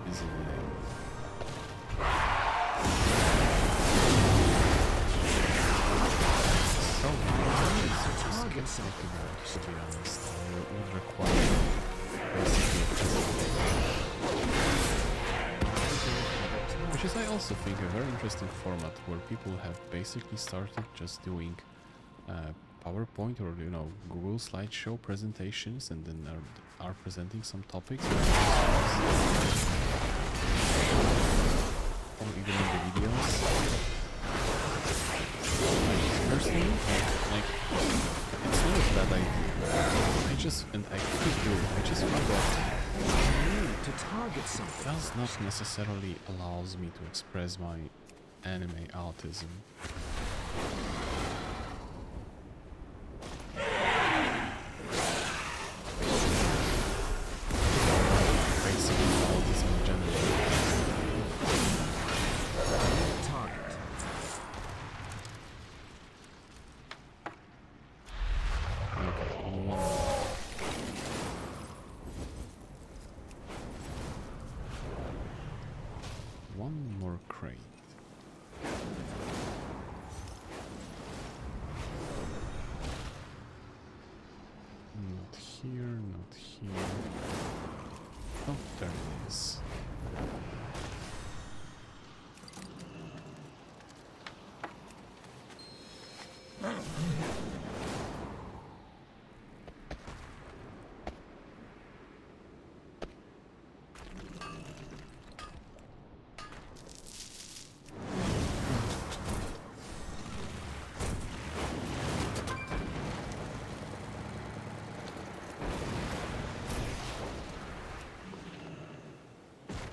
A: So many things to be honest. It would require basically a presentation. Which is, I also think, a very interesting format where people have basically started just doing PowerPoint or, you know, Google slideshow presentations and then are presenting some topics. Or even in the videos. Personally, like, it's not a bad idea. I just find that
J: To target something
A: does not necessarily allows me to express my anime autism. Basically, autism in general.
J: target.
A: Okay, one more crate. Not here, not here. Oh, there it is.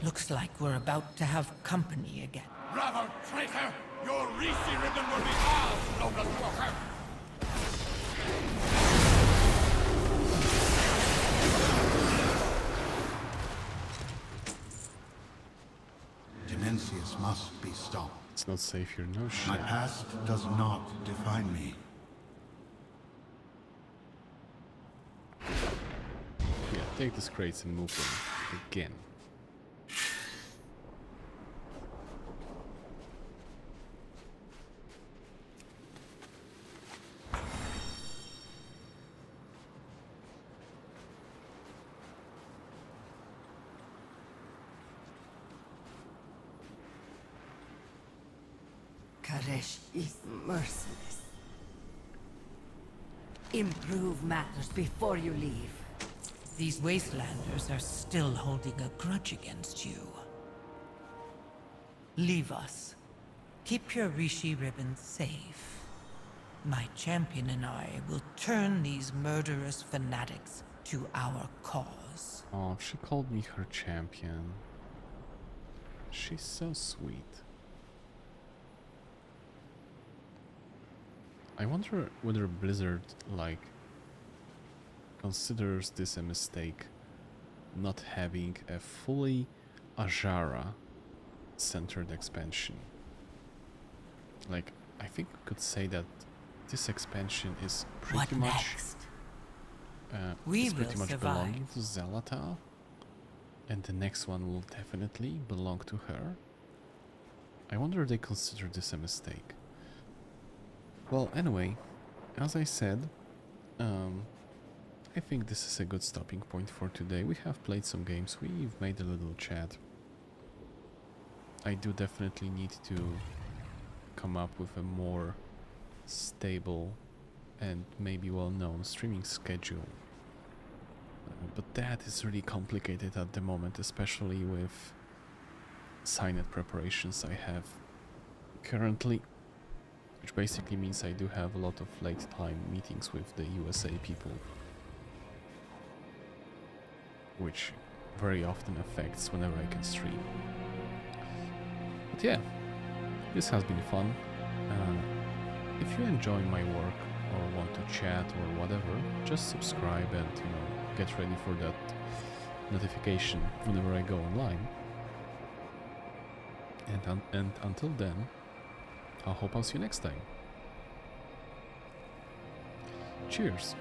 N: Looks like we're about to have company again.
P: Bravo, traitor! Your Reese ribbon will be ours, Locust Walker!
M: Dimensius must be stopped.
A: It's not safe here, no shit.
M: My past does not define me.
A: Yeah, take these crates and move them again.
O: Karesh is merciless. Improve matters before you leave.
N: These wastelanders are still holding a grudge against you. Leave us. Keep your Rishi ribbon safe. My champion and I will turn these murderous fanatics to our cause.
A: Oh, she called me her champion. She's so sweet. I wonder whether Blizzard, like, considers this a mistake, not having a fully Ajara-centered expansion. Like, I think we could say that this expansion is pretty much belonging to Zalata, and the next one will definitely belong to her. I wonder if they consider this a mistake. Well, anyway, as I said, I think this is a good stopping point for today. We have played some games, we've made a little chat. I do definitely need to come up with a more stable and maybe well-known streaming schedule. But that is really complicated at the moment, especially with signet preparations I have currently, which basically means I do have a lot of late time meetings with the USA people, which very often affects whenever I can stream. But yeah, this has been fun. If you enjoy my work or want to chat or whatever, just subscribe and, you know, get ready for that notification whenever I go online. And until then, I hope I'll see you next time. Cheers!